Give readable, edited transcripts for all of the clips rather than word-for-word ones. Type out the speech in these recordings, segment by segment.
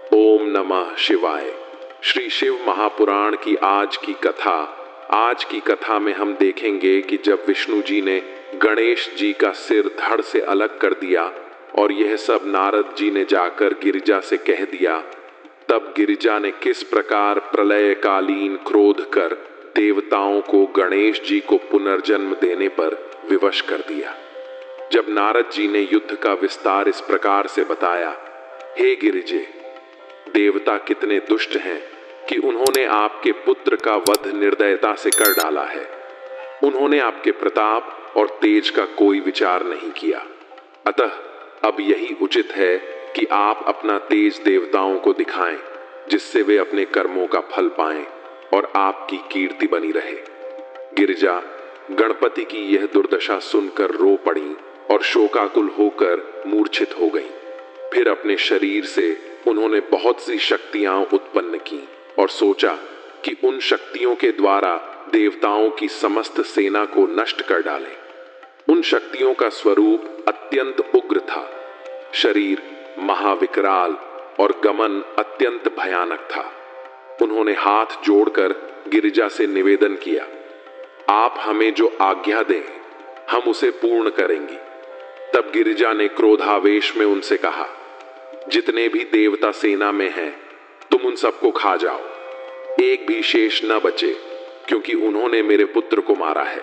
ओम नमः शिवाय। श्री शिव महापुराण की आज की कथा में हम देखेंगे कि जब विष्णु जी ने गणेश जी का सिर धड़ से अलग कर दिया और यह सब नारद जी ने जाकर गिरिजा से कह दिया, तब गिरिजा ने किस प्रकार प्रलयकालीन क्रोध कर देवताओं को गणेश जी को पुनर्जन्म देने पर विवश कर दिया। जब नारद जी ने युद्ध का विस्तार इस प्रकार से बताया, हे गिरिजे, देवता कितने दुष्ट हैं कि उन्होंने आपके पुत्र का वध निर्दयता से कर डाला है। उन्होंने आपके प्रताप और तेज का कोई विचार नहीं किया। अतः अब यही उचित है कि आप अपना तेज देवताओं को दिखाएं, जिससे वे अपने कर्मों का फल पाएं और आपकी कीर्ति बनी रहे। गिरिजा गणपति की यह दुर्दशा सुनकर रो पड़ी और शोकाकुल होकर मूर्छित हो गईं। फिर अपने शरीर से उन्होंने बहुत सी शक्तियां उत्पन्न की और सोचा कि उन शक्तियों के द्वारा देवताओं की समस्त सेना को नष्ट कर डालें। उन शक्तियों का स्वरूप अत्यंत उग्र था, शरीर महाविकराल और गमन अत्यंत भयानक था। उन्होंने हाथ जोड़कर गिरिजा से निवेदन किया, आप हमें जो आज्ञा दें हम उसे पूर्ण करेंगी। तब गिरिजा ने क्रोधावेश में उनसे कहा, जितने भी देवता सेना में हैं तुम उन सबको खा जाओ, एक भी शेष न बचे, क्योंकि उन्होंने मेरे पुत्र को मारा है।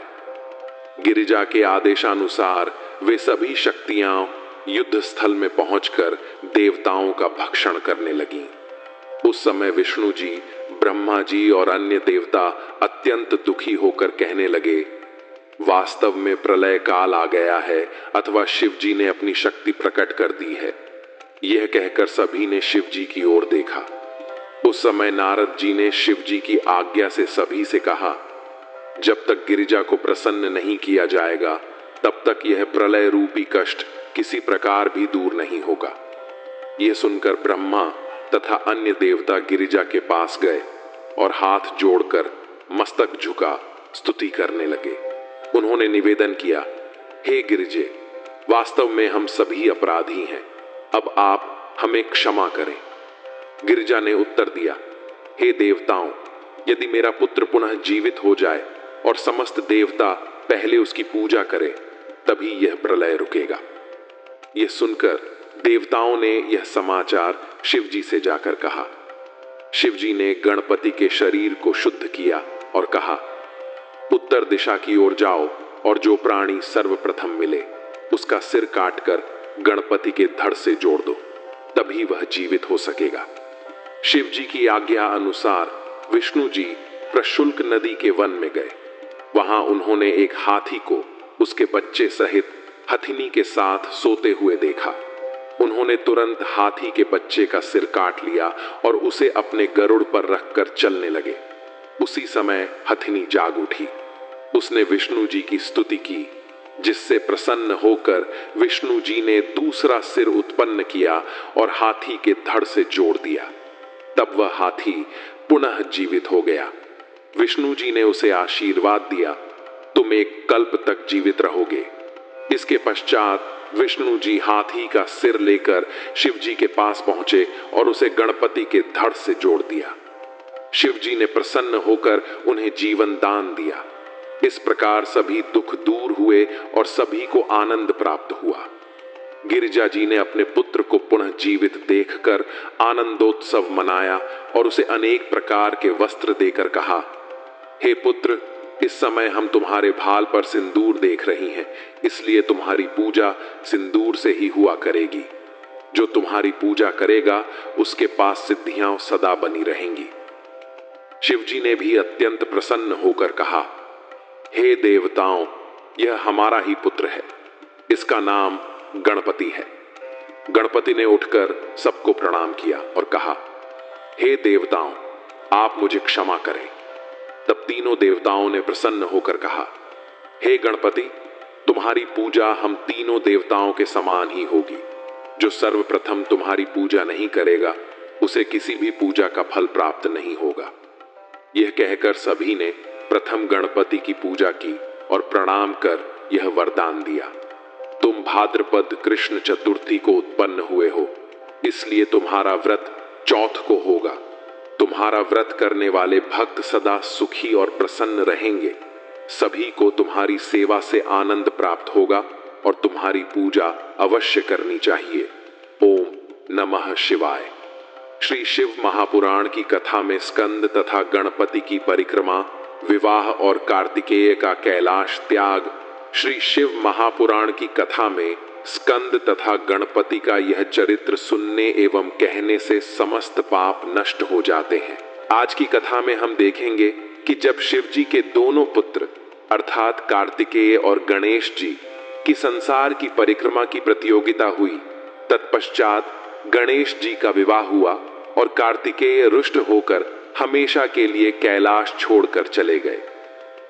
गिरिजा के आदेशानुसार वे सभी शक्तियां युद्ध स्थल में पहुंचकर देवताओं का भक्षण करने लगीं। उस समय विष्णु जी, ब्रह्मा जी और अन्य देवता अत्यंत दुखी होकर कहने लगे, वास्तव में प्रलय काल आ गया है अथवा शिव जी ने अपनी शक्ति प्रकट कर दी है। यह कहकर सभी ने शिव जी की ओर देखा। उस समय नारद जी ने शिव जी की आज्ञा से सभी से कहा, जब तक गिरिजा को प्रसन्न नहीं किया जाएगा तब तक यह प्रलय रूपी कष्ट किसी प्रकार भी दूर नहीं होगा। यह सुनकर ब्रह्मा तथा अन्य देवता गिरिजा के पास गए और हाथ जोड़कर मस्तक झुका स्तुति करने लगे। उन्होंने निवेदन किया, हे गिरिजे, वास्तव में हम सभी अपराधी हैं, अब आप हमें क्षमा करें। गिरिजा ने उत्तर दिया, हे देवताओं, यदि मेरा पुत्र पुनः जीवित हो जाए और समस्त देवता पहले उसकी पूजा करें, तभी यह प्रलय रुकेगा। यह सुनकर देवताओं ने यह समाचार शिव जी से जाकर कहा। शिव जी ने गणपति के शरीर को शुद्ध किया और कहा, उत्तर दिशा की ओर जाओ और जो प्राणी सर्वप्रथम मिले उसका सिर काटकर गणपति के धड़ से जोड़ दो, तभी वह जीवित हो सकेगा। शिव जी की आज्ञा अनुसार विष्णु जी प्रशुल्क नदी के वन में गए। वहां उन्होंने एक हाथी को उसके बच्चे सहित हथिनी के साथ सोते हुए देखा। उन्होंने तुरंत हाथी के बच्चे का सिर काट लिया और उसे अपने गरुड़ पर रखकर चलने लगे। उसी समय हथिनी जाग उठी। उसने विष्णु जी की स्तुति की, जिससे प्रसन्न होकर विष्णु जी ने दूसरा सिर उत्पन्न किया और हाथी के धड़ से जोड़ दिया। तब वह हाथी पुनः जीवित हो गया। विष्णु जी ने उसे आशीर्वाद दिया, तुम एक कल्प तक जीवित रहोगे। इसके पश्चात विष्णु जी हाथी का सिर लेकर शिव जी के पास पहुंचे और उसे गणपति के धड़ से जोड़ दिया। शिव जी ने प्रसन्न होकर उन्हें जीवन दान दिया। इस प्रकार सभी दुख दूर हुए और सभी को आनंद प्राप्त हुआ। गिरिजा जी ने अपने पुत्र को पुनः जीवित देखकर आनंदोत्सव मनाया और उसे अनेक प्रकार के वस्त्र देकर कहा, हे पुत्र, इस समय हम तुम्हारे भाल पर सिंदूर देख रही हैं, इसलिए तुम्हारी पूजा सिंदूर से ही हुआ करेगी। जो तुम्हारी पूजा करेगा उसके पास सिद्धियां सदा बनी रहेंगी। शिव जी ने भी अत्यंत प्रसन्न होकर कहा, हे देवताओं, यह हमारा ही पुत्र है, इसका नाम गणपति है। गणपति ने उठकर सबको प्रणाम किया और कहा, हे देवताओं, आप मुझे क्षमा करें। तब तीनों देवताओं ने प्रसन्न होकर कहा, हे गणपति, तुम्हारी पूजा हम तीनों देवताओं के समान ही होगी। जो सर्वप्रथम तुम्हारी पूजा नहीं करेगा उसे किसी भी पूजा का फल प्राप्त नहीं होगा। यह कहकर सभी ने प्रथम गणपति की पूजा की और प्रणाम कर यह वरदान दिया, तुम भाद्रपद कृष्ण चतुर्थी को उत्पन्न हुए हो, इसलिए तुम्हारा व्रत चौथ को होगा। तुम्हारा व्रत करने वाले भक्त सदा सुखी और प्रसन्न रहेंगे। सभी को तुम्हारी सेवा से आनंद प्राप्त होगा और तुम्हारी पूजा अवश्य करनी चाहिए। ओम नमः शिवाय। श्री शिव महापुराण की कथा में स्कंद तथा गणपति की परिक्रमा, विवाह और कार्तिकेय का कैलाश त्याग। श्री शिव महापुराण की कथा में स्कंद तथा गणपति का यह चरित्र सुनने एवं कहने से समस्त पाप नष्ट हो जाते हैं। आज की कथा में हम देखेंगे कि जब शिव जी के दोनों पुत्र अर्थात कार्तिकेय और गणेश जी की संसार की परिक्रमा की प्रतियोगिता हुई, तत्पश्चात गणेश जी का विवाह हुआ और कार्तिकेय रुष्ट होकर हमेशा के लिए कैलाश छोड़कर चले गए।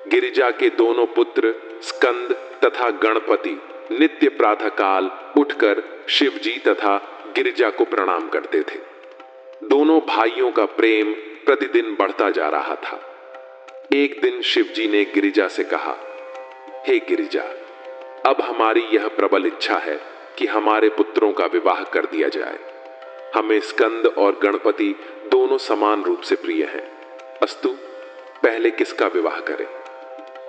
गिरिजा के दोनों पुत्र स्कंद तथा गणपति नित्य प्रातःकाल उठकर शिव जी तथा गिरिजा को प्रणाम करते थे। दोनों भाइयों का प्रेम प्रतिदिन बढ़ता जा रहा था। एक दिन शिव जी ने गिरिजा से कहा, हे गिरिजा, अब हमारी यह प्रबल इच्छा है कि हमारे पुत्रों का विवाह कर दिया जाए। हमें स्कंद और गणपति दोनों समान रूप से प्रिय हैं। अस्तु, पहले किसका विवाह करें?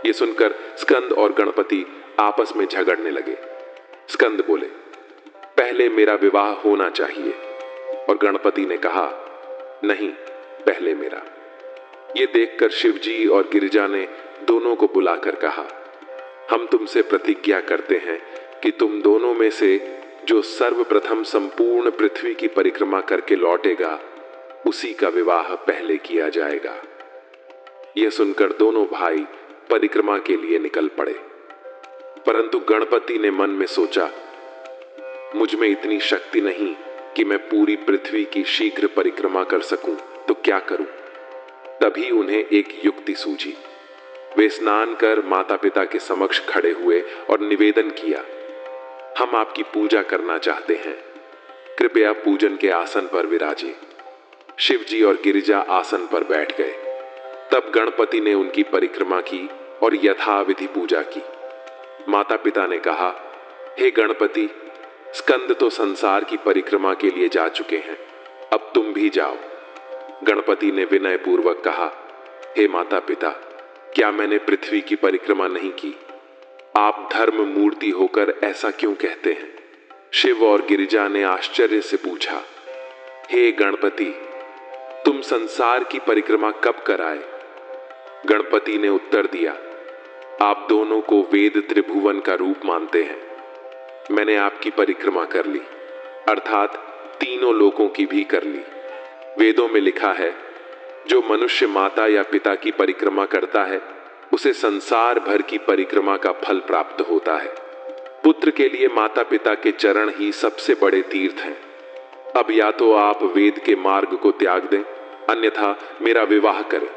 ये सुनकर स्कंद और गणपति आपस में झगड़ने लगे। स्कंद बोले, पहले मेरा विवाह होना चाहिए, और गणपति ने कहा, नहीं, पहले मेरा। ये देखकर शिव जी और गिरिजा ने दोनों को बुलाकर कहा, हम तुमसे प्रतिज्ञा करते हैं कि तुम दोनों में से जो सर्वप्रथम संपूर्ण पृथ्वी की परिक्रमा करके लौटेगा, उसी का विवाह पहले किया जाएगा। यह सुनकर दोनों भाई परिक्रमा के लिए निकल पड़े। परंतु गणपति ने मन में सोचा, मुझ में इतनी शक्ति नहीं कि मैं पूरी पृथ्वी की शीघ्र परिक्रमा कर सकूं, तो क्या करूं? तभी उन्हें एक युक्ति सूझी। वे स्नान कर माता पिता के समक्ष खड़े हुए और निवेदन किया, हम आपकी पूजा करना चाहते हैं, कृपया पूजन के आसन पर विराजिए। शिव जी और गिरिजा आसन पर बैठ गए। तब गणपति ने उनकी परिक्रमा की और यथाविधि पूजा की। माता पिता ने कहा, हे गणपति, स्कंद तो संसार की परिक्रमा के लिए जा चुके हैं, अब तुम भी जाओ। गणपति ने विनय पूर्वक कहा, हे माता पिता, क्या मैंने पृथ्वी की परिक्रमा नहीं की? आप धर्म मूर्ति होकर ऐसा क्यों कहते हैं? शिव और गिरिजा ने आश्चर्य से पूछा, हे गणपति, तुम संसार की परिक्रमा कब कराए? गणपति ने उत्तर दिया, आप दोनों को वेद त्रिभुवन का रूप मानते हैं। मैंने आपकी परिक्रमा कर ली, अर्थात तीनों लोकों की भी कर ली। वेदों में लिखा है, जो मनुष्य माता या पिता की परिक्रमा करता है, उसे संसार भर की परिक्रमा का फल प्राप्त होता है। पुत्र के लिए माता पिता के चरण ही सबसे बड़े तीर्थ हैं। अब या तो आप वेद के मार्ग को त्याग दें, अन्यथा मेरा विवाह करें।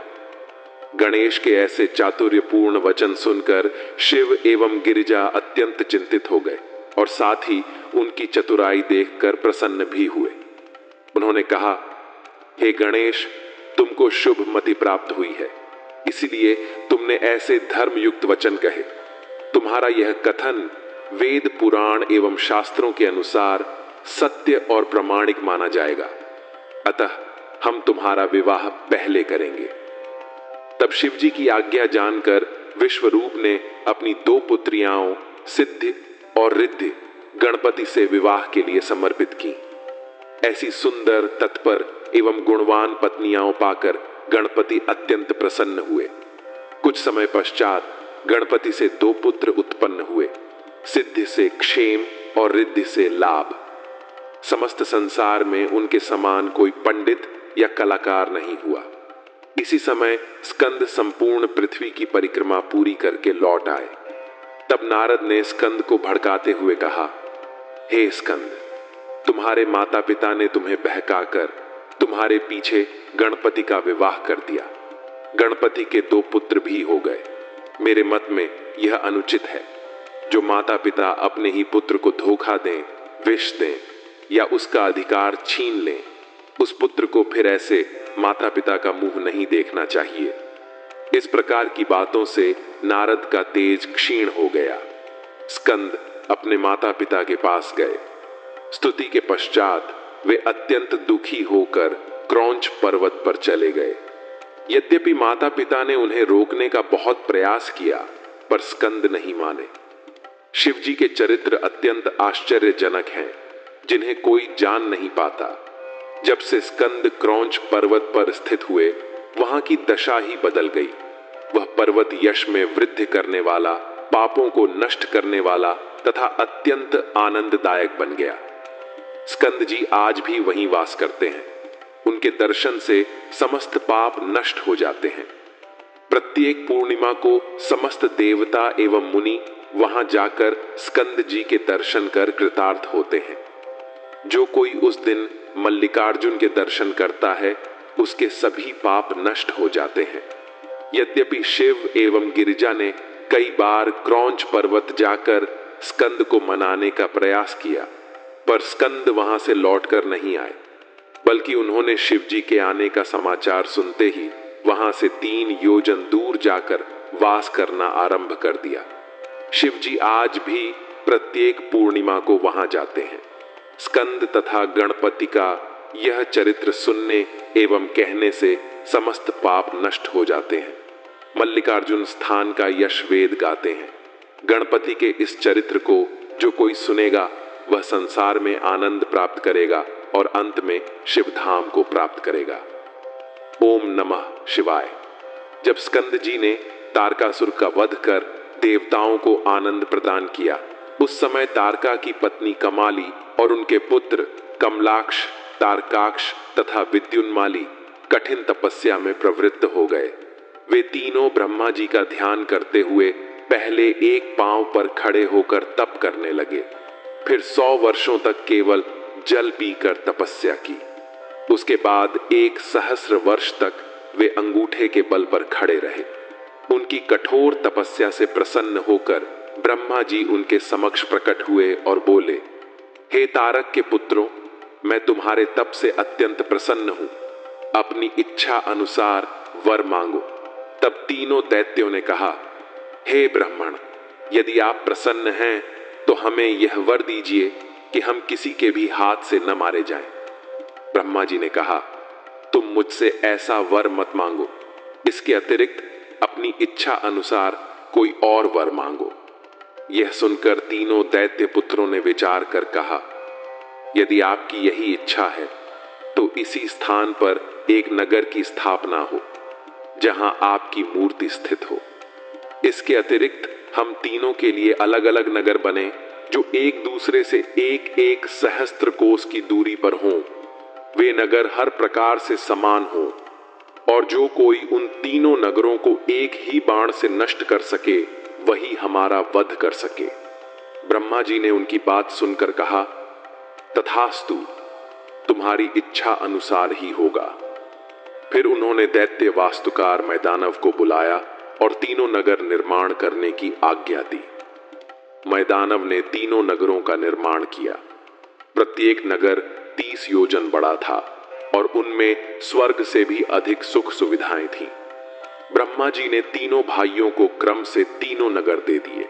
गणेश के ऐसे चातुर्यपूर्ण वचन सुनकर शिव एवं गिरिजा अत्यंत चिंतित हो गए और साथ ही उनकी चतुराई देखकर प्रसन्न भी हुए। उन्होंने कहा, हे गणेश, तुमको शुभ मति प्राप्त हुई है, इसलिए तुमने ऐसे धर्मयुक्त वचन कहे। तुम्हारा यह कथन वेद पुराण एवं शास्त्रों के अनुसार सत्य और प्रामाणिक माना जाएगा, अतः हम तुम्हारा विवाह पहले करेंगे। तब शिव जी की आज्ञा जानकर विश्वरूप ने अपनी दो पुत्रियाओं सिद्धि और रिद्धि गणपति से विवाह के लिए समर्पित की। ऐसी सुंदर, तत्पर एवं गुणवान पत्नियां पाकर गणपति अत्यंत प्रसन्न हुए। कुछ समय पश्चात गणपति से दो पुत्र उत्पन्न हुए, सिद्धि से क्षेम और रिद्धि से लाभ। समस्त संसार में उनके समान कोई पंडित या कलाकार नहीं हुआ। इसी समय स्कंद संपूर्ण पृथ्वी की परिक्रमा पूरी करके लौट आए। तब नारद ने स्कंद को भड़काते हुए कहा, हे स्कंद, तुम्हारे माता पिता ने तुम्हें बहकाकर तुम्हारे पीछे गणपति का विवाह कर दिया। गणपति के दो पुत्र भी हो गए। मेरे मत में यह अनुचित है। जो माता पिता अपने ही पुत्र को धोखा दें, विष दें या उसका अधिकार छीन लें, उस पुत्र को फिर ऐसे माता पिता का मुंह नहीं देखना चाहिए। इस प्रकार की बातों से नारद का तेज क्षीण हो गया। स्कंद अपने माता पिता के पास गए। स्तुति के पश्चात वे अत्यंत दुखी होकर क्रौंच पर्वत पर चले गए। यद्यपि माता पिता ने उन्हें रोकने का बहुत प्रयास किया, पर स्कंद नहीं माने। शिव जी के चरित्र अत्यंत आश्चर्यजनक हैं, जिन्हें कोई जान नहीं पाता। जब से स्कंद क्रौंच पर्वत पर स्थित हुए, वहां की दशा ही बदल गई। वह पर्वत यश में वृद्धि करने वाला, पापों को नष्ट करने वाला तथा अत्यंत आनंददायक बन गया। स्कंद जी आज भी वहीं वास करते हैं। उनके दर्शन से समस्त पाप नष्ट हो जाते हैं। प्रत्येक पूर्णिमा को समस्त देवता एवं मुनि वहां जाकर स्कंद जी के दर्शन कर कृतार्थ होते हैं। जो कोई उस दिन मल्लिकार्जुन के दर्शन करता है, उसके सभी पाप नष्ट हो जाते हैं। यद्यपि शिव एवं गिरिजा ने कई बार क्रौंच पर्वत जाकर स्कंद को मनाने का प्रयास किया, पर स्कंद वहां से लौटकर नहीं आए, बल्कि उन्होंने शिव जी के आने का समाचार सुनते ही वहां से 3 योजन दूर जाकर वास करना आरंभ कर दिया। शिव जी आज भी प्रत्येक पूर्णिमा को वहां जाते हैं। स्कंद तथा गणपति का यह चरित्र सुनने एवं कहने से समस्त पाप नष्ट हो जाते हैं। मल्लिकार्जुन स्थान का यश वेद गाते हैं। गणपति के इस चरित्र को जो कोई सुनेगा, वह संसार में आनंद प्राप्त करेगा और अंत में शिवधाम को प्राप्त करेगा। ओम नमः शिवाय। जब स्कंद जी ने तारकासुर का वध कर देवताओं को आनंद प्रदान किया, उस समय तारका की पत्नी कमाली और उनके पुत्र कमलाक्ष, तारकाक्ष तथा विद्युन्माली कठिन तपस्या में प्रवृत्त हो गए। वे तीनों ब्रह्मा जी का ध्यान करते हुए पहले एक पांव पर खड़े होकर तप करने लगे, फिर 100 वर्षों तक केवल जल पीकर तपस्या की। उसके बाद 1 सहस्र वर्ष तक वे अंगूठे के बल पर खड़े रहे। उनकी कठोर तपस्या से प्रसन्न होकर ब्रह्मा जी उनके समक्ष प्रकट हुए और बोले, हे तारक के पुत्रों, मैं तुम्हारे तप से अत्यंत प्रसन्न हूं। अपनी इच्छा अनुसार वर मांगो। तब तीनों दैत्यों ने कहा, हे ब्राह्मण, यदि आप प्रसन्न हैं तो हमें यह वर दीजिए कि हम किसी के भी हाथ से न मारे जाएं। ब्रह्मा जी ने कहा, तुम मुझसे ऐसा वर मत मांगो। इसके अतिरिक्त अपनी इच्छा अनुसार कोई और वर मांगो। यह सुनकर तीनों दैत्य पुत्रों ने विचार कर कहा, यदि आपकी यही इच्छा है तो इसी स्थान पर एक नगर की स्थापना हो, जहां आपकी मूर्ति स्थित हो। इसके अतिरिक्त हम तीनों के लिए अलग अलग नगर बने, जो एक दूसरे से 1-1 सहस्त्र कोस की दूरी पर हों। वे नगर हर प्रकार से समान हों, और जो कोई उन तीनों नगरों को एक ही बाण से नष्ट कर सके, वही हमारा वध कर सके। ब्रह्मा जी ने उनकी बात सुनकर कहा, तथास्तु, तुम्हारी इच्छा अनुसार ही होगा। फिर उन्होंने दैत्य वास्तुकार मैदानव को बुलाया और तीनों नगर निर्माण करने की आज्ञा दी। मैदानव ने तीनों नगरों का निर्माण किया। प्रत्येक नगर 30 योजन बड़ा था और उनमें स्वर्ग से भी अधिक सुख सुविधाएं थीं। ब्रह्मा जी ने तीनों भाइयों को क्रम से तीनों नगर दे दिए।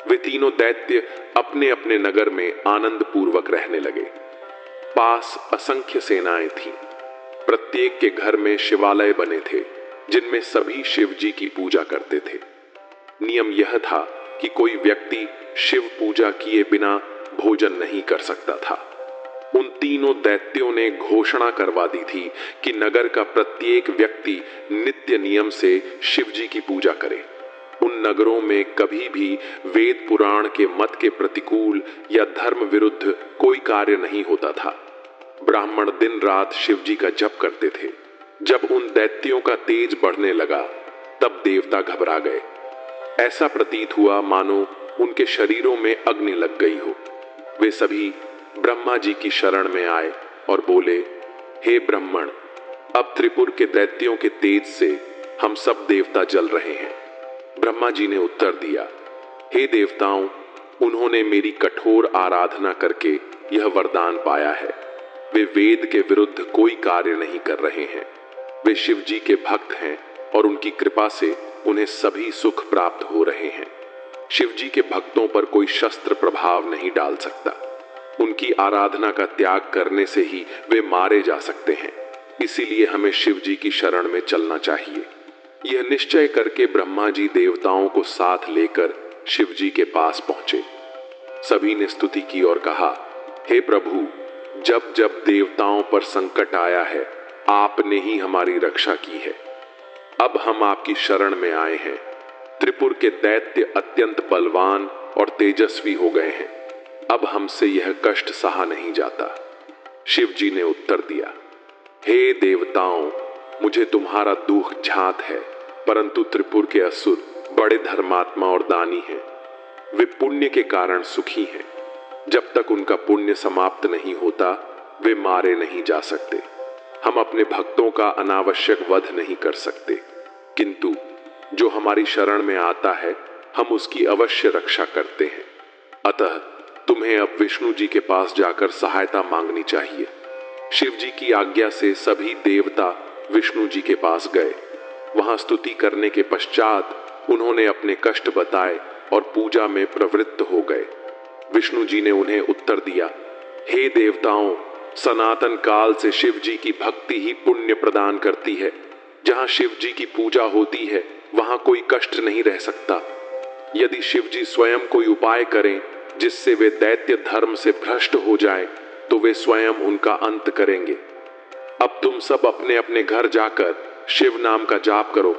वे तीनों दैत्य अपने अपने नगर में आनंद पूर्वक रहने लगे। पास असंख्य सेनाएं थीं। प्रत्येक के घर में शिवालय बने थे, जिनमें सभी शिव जी की पूजा करते थे। नियम यह था कि कोई व्यक्ति शिव पूजा किए बिना भोजन नहीं कर सकता था। उन तीनों दैत्यों ने घोषणा करवा दी थी कि नगर का प्रत्येक व्यक्ति नित्य नियम से शिव जी की पूजा करे। उन नगरों में कभी भी वेद पुराण के मत के प्रतिकूल या धर्म विरुद्ध कोई कार्य नहीं होता था। ब्राह्मण दिन रात शिव जी का जप करते थे। जब उन दैत्यों का तेज बढ़ने लगा, तब देवता घबरा गए। ऐसा प्रतीत हुआ मानो उनके शरीरों में अग्नि लग गई हो। वे सभी ब्रह्मा जी की शरण में आए और बोले, हे ब्राह्मण, अब त्रिपुर के दैत्यों के तेज से हम सब देवता जल रहे हैं। ब्रह्मा जी ने उत्तर दिया, हे देवताओं, उन्होंने मेरी कठोर आराधना करके यह वरदान पाया है। वे वेद के विरुद्ध कोई कार्य नहीं कर रहे हैं। वे शिव जी के भक्त हैं और उनकी कृपा से उन्हें सभी सुख प्राप्त हो रहे हैं। शिव जी के भक्तों पर कोई शस्त्र प्रभाव नहीं डाल सकता। उनकी आराधना का त्याग करने से ही वे मारे जा सकते हैं। इसीलिए हमें शिव जी की शरण में चलना चाहिए। यह निश्चय करके ब्रह्मा जी देवताओं को साथ लेकर शिव जी के पास पहुंचे। सभी ने स्तुति की और कहा, हे प्रभु, जब जब देवताओं पर संकट आया है, आपने ही हमारी रक्षा की है। अब हम आपकी शरण में आए हैं। त्रिपुर के दैत्य अत्यंत बलवान और तेजस्वी हो गए हैं। अब हमसे यह कष्ट सहा नहीं जाता। शिव जी ने उत्तर दिया, हे देवताओं, मुझे तुम्हारा दुख झांत है, परंतु त्रिपुर के असुर बड़े धर्मात्मा और दानी हैं। वे पुण्य के कारण सुखी हैं। जब तक उनका पुण्य समाप्त नहीं होता, वे मारे नहीं जा सकते। हम अपने भक्तों का अनावश्यक वध नहीं कर सकते, किंतु जो हमारी शरण में आता है, हम उसकी अवश्य रक्षा करते हैं। अतः तुम्हें अब विष्णु जी के पास जाकर सहायता मांगनी चाहिए। शिव जी की आज्ञा से सभी देवता विष्णु जी के पास गए। वहां स्तुति करने के पश्चात उन्होंने अपने कष्ट बताए और पूजा में प्रवृत्त हो गए। विष्णु जी ने उन्हें उत्तर दिया, हे देवताओं, सनातन काल से शिव जी की भक्ति ही पुण्य प्रदान करती है। जहां शिव जी की पूजा होती है, वहां कोई कष्ट नहीं रह सकता। यदि शिव जी स्वयं कोई उपाय करें जिससे वे दैत्य धर्म से भ्रष्ट हो जाएं, तो वे स्वयं उनका अंत करेंगे। अब तुम सब अपने अपने घर जाकर शिव नाम का जाप करो,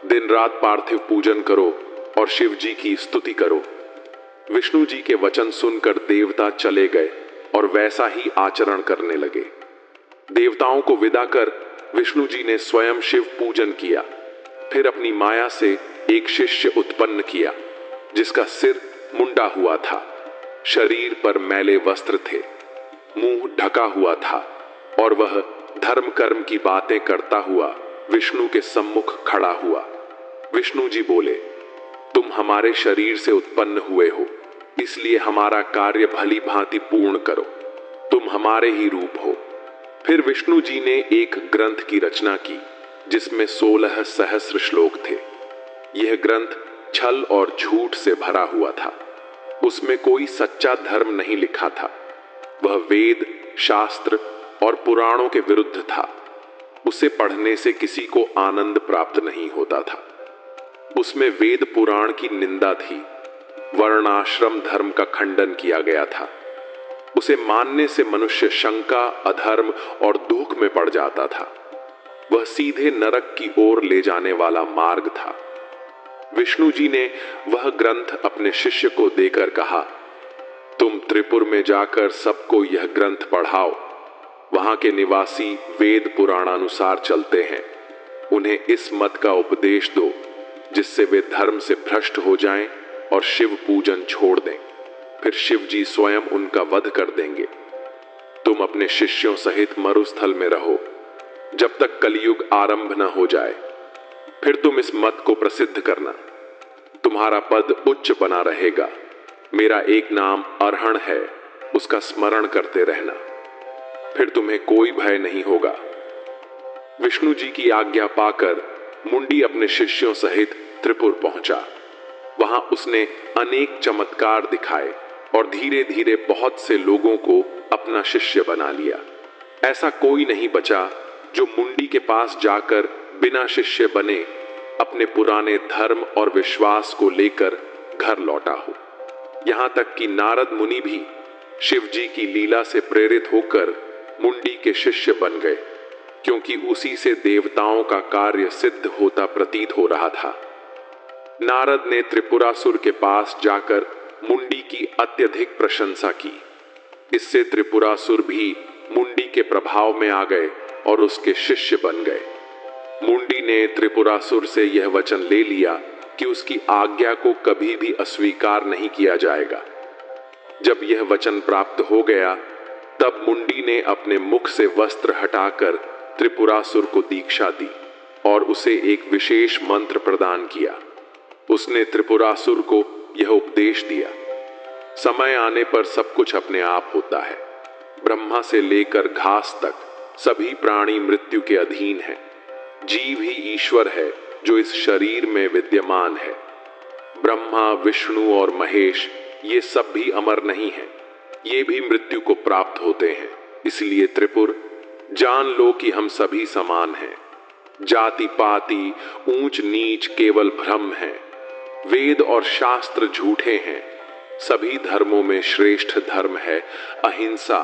दिन रात पार्थिव पूजन करो और शिव जी की स्तुति करो। विष्णु जी के वचन सुनकर देवता चले गए और वैसा ही आचरण करने लगे। देवताओं को विदा कर विष्णु जी ने स्वयं शिव पूजन किया। फिर अपनी माया से एक शिष्य उत्पन्न किया, जिसका सिर मुंडा हुआ था, शरीर पर मैले वस्त्र थे, मुंह ढका हुआ था और वह धर्म कर्म की बातें करता हुआ विष्णु के सम्मुख खड़ा हुआ। विष्णु जी बोले, तुम हमारे शरीर से उत्पन्न हुए हो, इसलिए हमारा कार्य भली भांति पूर्ण करो। तुम हमारे ही रूप हो। फिर विष्णु जी ने एक ग्रंथ की रचना की, जिसमें 16 सहस्र श्लोक थे। यह ग्रंथ छल और झूठ से भरा हुआ था। उसमें कोई सच्चा धर्म नहीं लिखा था। वह वेद, शास्त्र और पुराणों के विरुद्ध था। उसे पढ़ने से किसी को आनंद प्राप्त नहीं होता था। उसमें वेद पुराण की निंदा थी। वर्णाश्रम धर्म का खंडन किया गया था। उसे मानने से मनुष्य शंका, अधर्म और दुख में पड़ जाता था। वह सीधे नरक की ओर ले जाने वाला मार्ग था। विष्णु जी ने वह ग्रंथ अपने शिष्य को देकर कहा, तुम त्रिपुर में जाकर सबको यह ग्रंथ पढ़ाओ। वहां के निवासी वेद पुराणानुसार चलते हैं। उन्हें इस मत का उपदेश दो, जिससे वे धर्म से भ्रष्ट हो जाएं और शिव पूजन छोड़ दें। फिर शिव जी स्वयं उनका वध कर देंगे। तुम अपने शिष्यों सहित मरुस्थल में रहो, जब तक कलयुग आरंभ न हो जाए। फिर तुम इस मत को प्रसिद्ध करना। तुम्हारा पद उच्च बना रहेगा। मेरा एक नाम अर्हण है, उसका स्मरण करते रहना। फिर तुम्हें कोई भय नहीं होगा। विष्णु जी की आज्ञा पाकर मुंडी अपने शिष्यों सहित त्रिपुर पहुंचा। वहां उसने अनेक चमत्कार दिखाए और धीरे धीरे बहुत से लोगों को अपना शिष्य बना लिया। ऐसा कोई नहीं बचा जो मुंडी के पास जाकर बिना शिष्य बने अपने पुराने धर्म और विश्वास को लेकर घर लौटा हो। यहां तक कि नारद मुनि भी शिव जी की लीला से प्रेरित होकर मुंडी के शिष्य बन गए, क्योंकि उसी से देवताओं का कार्य सिद्ध होता प्रतीत हो रहा था। नारद ने त्रिपुरासुर के पास जाकर मुंडी की अत्यधिक प्रशंसा की। इससे त्रिपुरासुर भी मुंडी के प्रभाव में आ गए और उसके शिष्य बन गए। मुंडी ने त्रिपुरासुर से यह वचन ले लिया कि उसकी आज्ञा को कभी भी अस्वीकार नहीं किया जाएगा। जब यह वचन प्राप्त हो गया, तब मुंडी ने अपने मुख से वस्त्र हटाकर त्रिपुरासुर को दीक्षा दी और उसे एक विशेष मंत्र प्रदान किया। उसने त्रिपुरासुर को यह उपदेश दिया, समय आने पर सब कुछ अपने आप होता है। ब्रह्मा से लेकर घास तक सभी प्राणी मृत्यु के अधीन हैं। जीव ही ईश्वर है जो इस शरीर में विद्यमान है। ब्रह्मा, विष्णु और महेश ये सब भी अमर नहीं हैं। ये भी मृत्यु को प्राप्त होते हैं। इसलिए त्रिपुर, जान लो कि हम सभी समान हैं। जाति पाति ऊंच नीच केवल भ्रम है। वेद और शास्त्र झूठे हैं। सभी धर्मों में श्रेष्ठ धर्म है अहिंसा।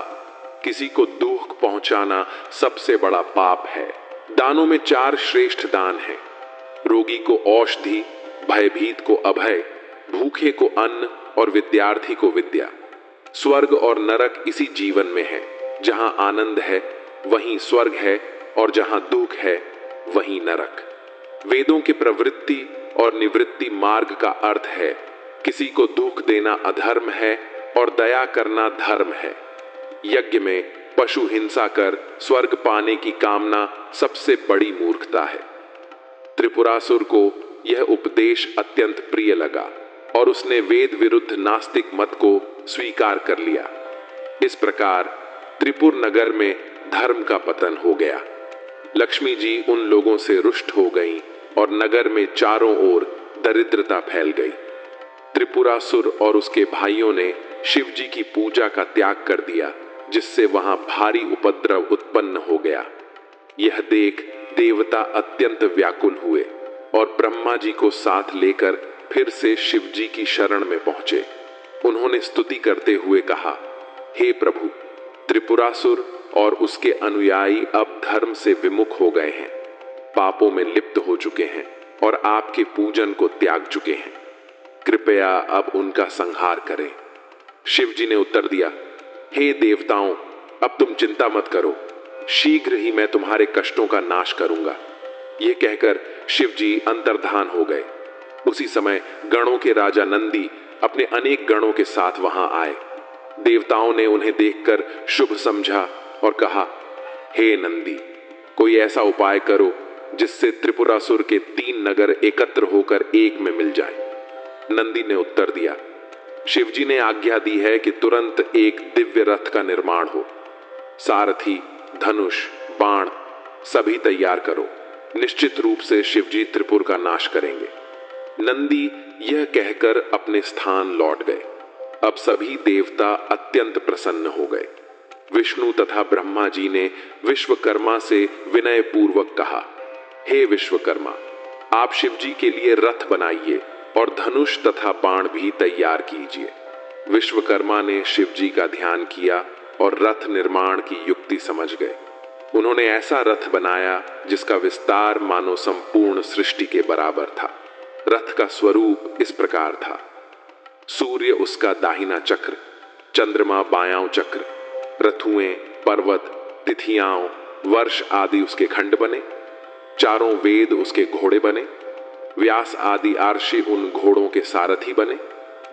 किसी को दुख पहुंचाना सबसे बड़ा पाप है। दानों में 4 श्रेष्ठ दान हैं। रोगी को औषधि, भयभीत को अभय, भूखे को अन्न और विद्यार्थी को विद्या। स्वर्ग और नरक इसी जीवन में है। जहां आनंद है वहीं स्वर्ग है, और जहां दुख है वहीं नरक। वेदों की प्रवृत्ति और निवृत्ति मार्ग का अर्थ है किसी को दुख देना अधर्म है और दया करना धर्म है। यज्ञ में पशु हिंसा कर स्वर्ग पाने की कामना सबसे बड़ी मूर्खता है। त्रिपुरासुर को यह उपदेश अत्यंत प्रिय लगा और उसने वेद विरुद्ध नास्तिक मत को स्वीकार कर लिया। इस प्रकार त्रिपुर नगर में धर्म का पतन हो गया। लक्ष्मी जी उन लोगों से रुष्ट हो गईं और नगर में चारों ओर दरिद्रता फैल गई। त्रिपुरासुर और उसके भाइयों ने शिव जी की पूजा का त्याग कर दिया, जिससे वहां भारी उपद्रव उत्पन्न हो गया। यह देख देवता अत्यंत व्याकुल हुए और ब्रह्मा जी को साथ लेकर फिर से शिव जी की शरण में पहुंचे। उन्होंने स्तुति करते हुए कहा, हे प्रभु, त्रिपुरासुर और उसके अनुयायी अब धर्म से विमुख हो गए हैं, पापों में लिप्त हो चुके हैं और आपके पूजन को त्याग चुके हैं। कृपया अब उनका संहार करें। शिव जी ने उत्तर दिया, हे देवताओं, अब तुम चिंता मत करो, शीघ्र ही मैं तुम्हारे कष्टों का नाश करूंगा। यह कहकर शिव जी अंतर्धान हो गए। उसी समय गणों के राजा नंदी अपने अनेक गणों के साथ वहां आए। देवताओं ने उन्हें देखकर शुभ समझा और कहा, हे नंदी, कोई ऐसा उपाय करो जिससे त्रिपुरासुर के 3 नगर एकत्र होकर एक में मिल जाए। नंदी ने उत्तर दिया, शिवजी ने आज्ञा दी है कि तुरंत एक दिव्य रथ का निर्माण हो। सारथी, धनुष, बाण सभी तैयार करो। निश्चित रूप से शिवजी त्रिपुर का नाश करेंगे। नंदी यह कहकर अपने स्थान लौट गए। अब सभी देवता अत्यंत प्रसन्न हो गए। विष्णु तथा ब्रह्मा जी ने विश्वकर्मा से विनय पूर्वक कहा, हे विश्वकर्मा, आप शिवजी के लिए रथ बनाइए और धनुष तथा बाण भी तैयार कीजिए। विश्वकर्मा ने शिवजी का ध्यान किया और रथ निर्माण की युक्ति समझ गए। उन्होंने ऐसा रथ बनाया जिसका विस्तार मानो संपूर्ण सृष्टि के बराबर था। रथ का स्वरूप इस प्रकार था, सूर्य उसका दाहिना चक्र, चंद्रमा बायां चक्र, ऋतुएं, पर्वत, तिथियां, वर्ष आदि उसके खंड बने, चारों वेद उसके घोड़े बने, व्यास आदि आर्षि उन घोड़ों के सारथी बने,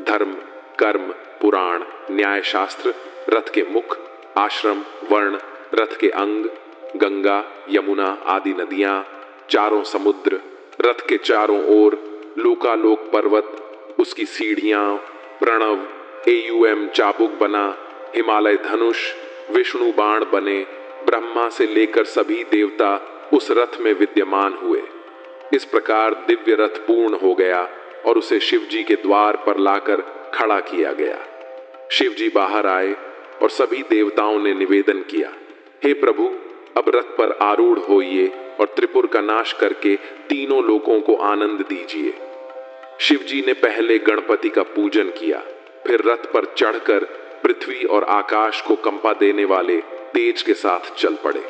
धर्म, कर्म, पुराण, न्याय शास्त्र रथ के मुख, आश्रम, वर्ण रथ के अंग, गंगा, यमुना आदि नदियां, चारों समुद्र, रथ के चारों ओर, लोकालोक पर्वत, उसकी सीढ़ियां, प्रणव, एयूएम चाबुक बना, हिमालय धनुष, विष्णु बाण बने। ब्रह्मा से लेकर सभी देवता उस रथ में विद्यमान हुए। इस प्रकार दिव्य रथ पूर्ण हो गया और उसे शिवजी के द्वार पर लाकर खड़ा किया गया। शिवजी बाहर आए और सभी देवताओं ने निवेदन किया, हे प्रभु, अब रथ पर आरूढ़ होइए और त्रिपुर का नाश करके तीनों लोकों को आनंद दीजिए। शिवजी ने पहले गणपति का पूजन किया, फिर रथ पर चढ़कर पृथ्वी और आकाश को कंपा देने वाले तेज के साथ चल पड़े।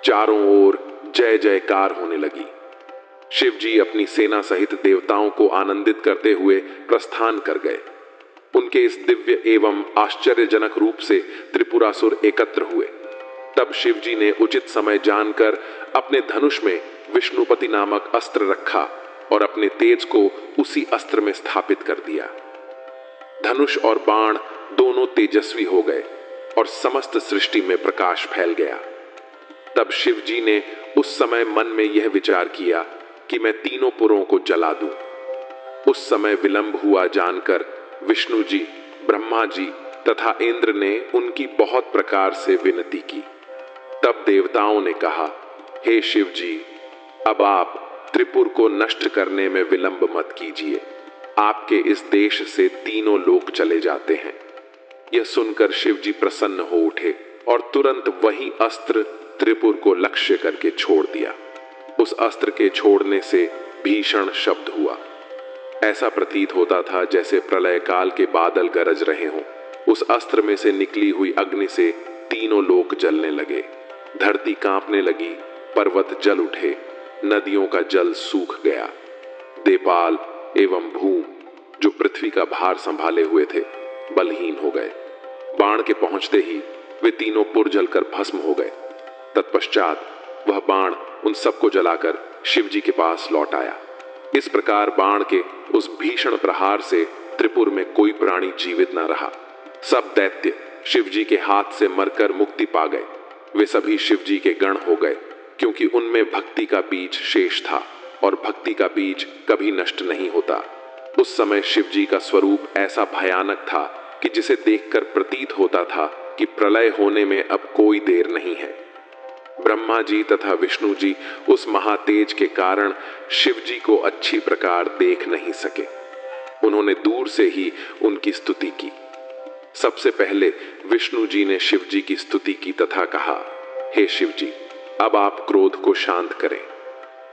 चारों ओर जय जयकार होने लगी। शिवजी अपनी सेना सहित देवताओं को आनंदित करते हुए प्रस्थान कर गए। उनके इस दिव्य एवं आश्चर्यजनक रूप से त्रिपुरासुर एकत्र हुए। तब शिवजी ने उचित समय जानकर अपने धनुष में विष्णुपति नामक अस्त्र रखा और अपने तेज को उसी अस्त्र में स्थापित कर दिया। धनुष और बाण दोनों तेजस्वी हो गए और समस्त सृष्टि में प्रकाश फैल गया। तब शिवजी ने उस समय मन में यह विचार किया कि मैं तीनों पुरों को जला दूं। उस समय विलंब हुआ जानकर विष्णु जी, ब्रह्मा जी तथा इंद्र ने उनकी बहुत प्रकार से विनती की। तब देवताओं ने कहा, हे शिव जी, अब आप त्रिपुर को नष्ट करने में विलंब मत कीजिए। आपके इस देश से तीनों लोक चले जाते हैं। यह सुनकर शिवजी प्रसन्न हो उठे और तुरंत वही अस्त्र त्रिपुर को लक्ष्य करके छोड़ दिया। उस अस्त्र के छोड़ने से भीषण शब्द हुआ। ऐसा प्रतीत होता था जैसे प्रलय काल के बादल गरज रहे हों। उस अस्त्र में से निकली हुई अग्नि से तीनों लोक जलने लगे। धरती कांपने लगी, पर्वत जल उठे, नदियों का जल सूख गया। देपाल एवं भूम जो पृथ्वी का भार संभाले हुए थे बलहीन हो गए। बाण के पहुंचते ही वे तीनों पुर जलकर भस्म हो गए। तत्पश्चात वह बाण उन सबको जलाकर शिवजी के पास लौट आया। इस प्रकार बाण के उस भीषण प्रहार से त्रिपुर में कोई प्राणी जीवित न रहा। सब दैत्य शिवजी के हाथ से मरकर मुक्ति पा गए। वे सभी शिवजी के गण हो गए, क्योंकि उनमें भक्ति का बीज शेष था और भक्ति का बीज कभी नष्ट नहीं होता। उस समय शिवजी का स्वरूप ऐसा भयानक था कि जिसे देखकर प्रतीत होता था कि प्रलय होने में अब कोई देर नहीं है। ब्रह्मा जी तथा विष्णु जी उस महातेज के कारण शिवजी को अच्छी प्रकार देख नहीं सके। उन्होंने दूर से ही उनकी स्तुति की। सबसे पहले विष्णु जी ने शिवजी की स्तुति की तथा कहा, हे शिवजी, अब आप क्रोध को शांत करें।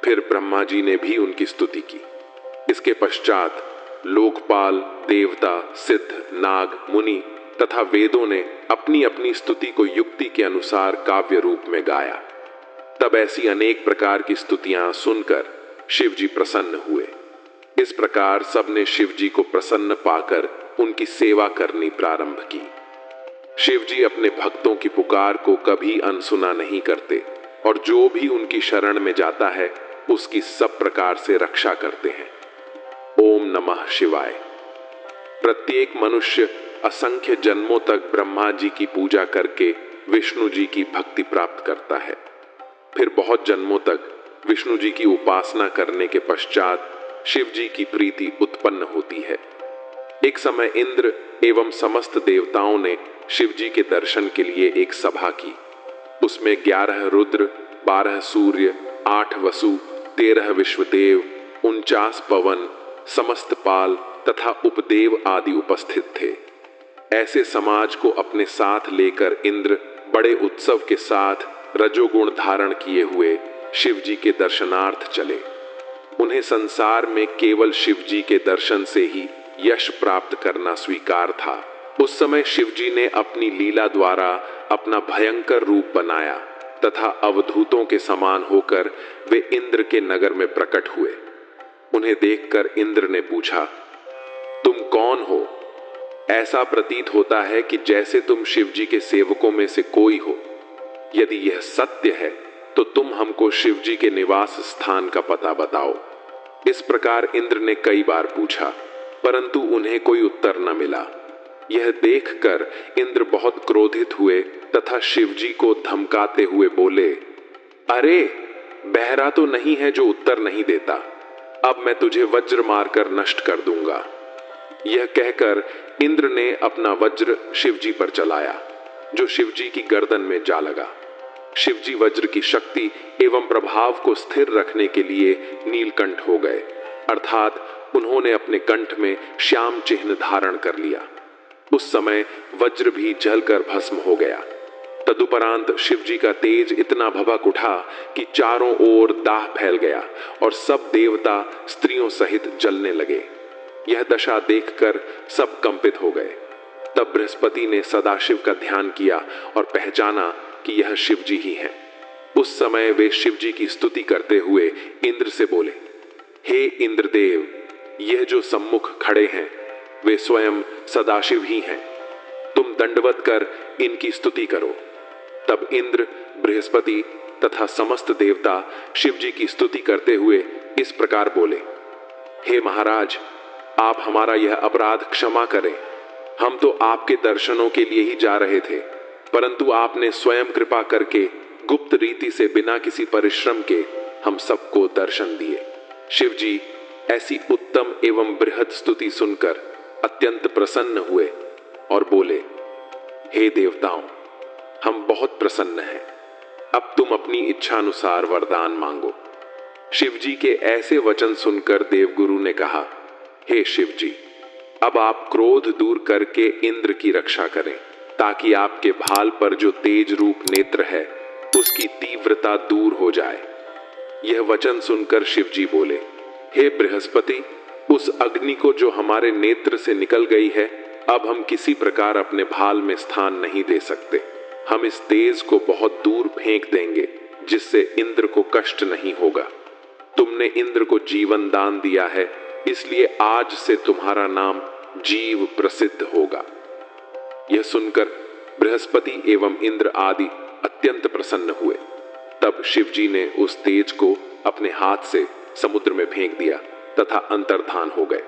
फिर ब्रह्मा जी ने भी उनकी स्तुति की। इसके पश्चात लोकपाल, देवता, सिद्ध, नाग, मुनि तथा वेदों ने अपनी अपनी स्तुति को युक्ति के अनुसार काव्य रूप में गाया। तब ऐसी अनेक प्रकार की स्तुतियां सुनकर शिवजी प्रसन्न हुए। इस प्रकार सबने शिवजी को प्रसन्न पाकर उनकी सेवा करनी प्रारंभ की। शिवजी अपने भक्तों की पुकार को कभी अनसुना नहीं करते और जो भी उनकी शरण में जाता है उसकी सब प्रकार से रक्षा करते हैं। ओम नमः शिवाय। प्रत्येक मनुष्य असंख्य जन्मों तक ब्रह्मा जी की पूजा करके विष्णु जी की भक्ति प्राप्त करता है। फिर बहुत जन्मों तक विष्णु जी की उपासना करने के पश्चात शिव जी की प्रीति उत्पन्न होती है। एक समय इंद्र एवं समस्त देवताओं ने शिव जी के दर्शन के लिए एक सभा की। उसमें 11 रुद्र, 12 सूर्य, 8 वसु, 13 विश्वदेव, 49 पवन, समस्त पाल तथा उपदेव आदि उपस्थित थे। ऐसे समाज को अपने साथ लेकर इंद्र बड़े उत्सव के साथ रजोगुण धारण किए हुए शिव जी के दर्शनार्थ चले। उन्हें संसार में केवल शिव जी के दर्शन से ही यश प्राप्त करना स्वीकार था। उस समय शिव जी ने अपनी लीला द्वारा अपना भयंकर रूप बनाया तथा अवधूतों के समान होकर वे इंद्र के नगर में प्रकट हुए। उन्हें देखकर इंद्र ने पूछा, तुम कौन हो? ऐसा प्रतीत होता है कि जैसे तुम शिव जी के सेवकों में से कोई हो। यदि यह सत्य है तो तुम हमको शिव जी के निवास स्थान का पता बताओ। इस प्रकार इंद्र ने कई बार पूछा, परंतु उन्हें कोई उत्तर न मिला। यह देखकर इंद्र बहुत क्रोधित हुए तथा शिव जी को धमकाते हुए बोले, अरे बहरा तो नहीं है जो उत्तर नहीं देता, अब मैं तुझे वज्र मारकर नष्ट कर दूंगा। यह कहकर इंद्र ने अपना वज्र शिवजी पर चलाया, जो शिवजी की गर्दन में जा लगा। शिवजी वज्र की शक्ति एवं प्रभाव को स्थिर रखने के लिए नीलकंठ हो गए, अर्थात उन्होंने अपने कंठ में श्याम चिन्ह धारण कर लिया। उस समय वज्र भी जलकर भस्म हो गया। तदुपरांत शिवजी का तेज इतना भभक उठा कि चारों ओर दाह फैल गया और सब देवता स्त्रियों सहित जलने लगे। यह दशा देखकर सब कंपित हो गए। तब बृहस्पति ने सदाशिव का ध्यान किया और पहचाना कि यह शिवजी ही हैं। उस समय वे शिवजी की स्तुति करते हुए इंद्र से बोले, हे इंद्रदेव, यह जो सम्मुख खड़े हैं वे स्वयं सदाशिव ही हैं। तुम दंडवत कर इनकी स्तुति करो। तब इंद्र, बृहस्पति तथा समस्त देवता शिवजी की स्तुति करते हुए इस प्रकार बोले, हे महाराज, आप हमारा यह अपराध क्षमा करें। हम तो आपके दर्शनों के लिए ही जा रहे थे, परंतु आपने स्वयं कृपा करके गुप्त रीति से बिना किसी परिश्रम के हम सबको दर्शन दिए। शिवजी ऐसी उत्तम एवं बृहद स्तुति सुनकर अत्यंत प्रसन्न हुए और बोले, हे देवताओं, हम बहुत प्रसन्न हैं। अब तुम अपनी इच्छा अनुसार वरदान मांगो। शिवजी के ऐसे वचन सुनकर देवगुरु ने कहा, हे शिवजी, अब आप क्रोध दूर करके इंद्र की रक्षा करें, ताकि आपके भाल पर जो तेज रूप नेत्र है उसकी तीव्रता दूर हो जाए। यह वचन सुनकर शिवजी बोले, हे बृहस्पति, उस अग्नि को जो हमारे नेत्र से निकल गई है, अब हम किसी प्रकार अपने भाल में स्थान नहीं दे सकते। हम इस तेज को बहुत दूर फेंक देंगे, जिससे इंद्र को कष्ट नहीं होगा। तुमने इंद्र को जीवन दान दिया है, इसलिए आज से तुम्हारा नाम जीव प्रसिद्ध होगा। यह सुनकर बृहस्पति एवं इंद्र आदि अत्यंत प्रसन्न हुए। तब शिवजी ने उस तेज को अपने हाथ से समुद्र में फेंक दिया तथा अंतर्धान हो गए।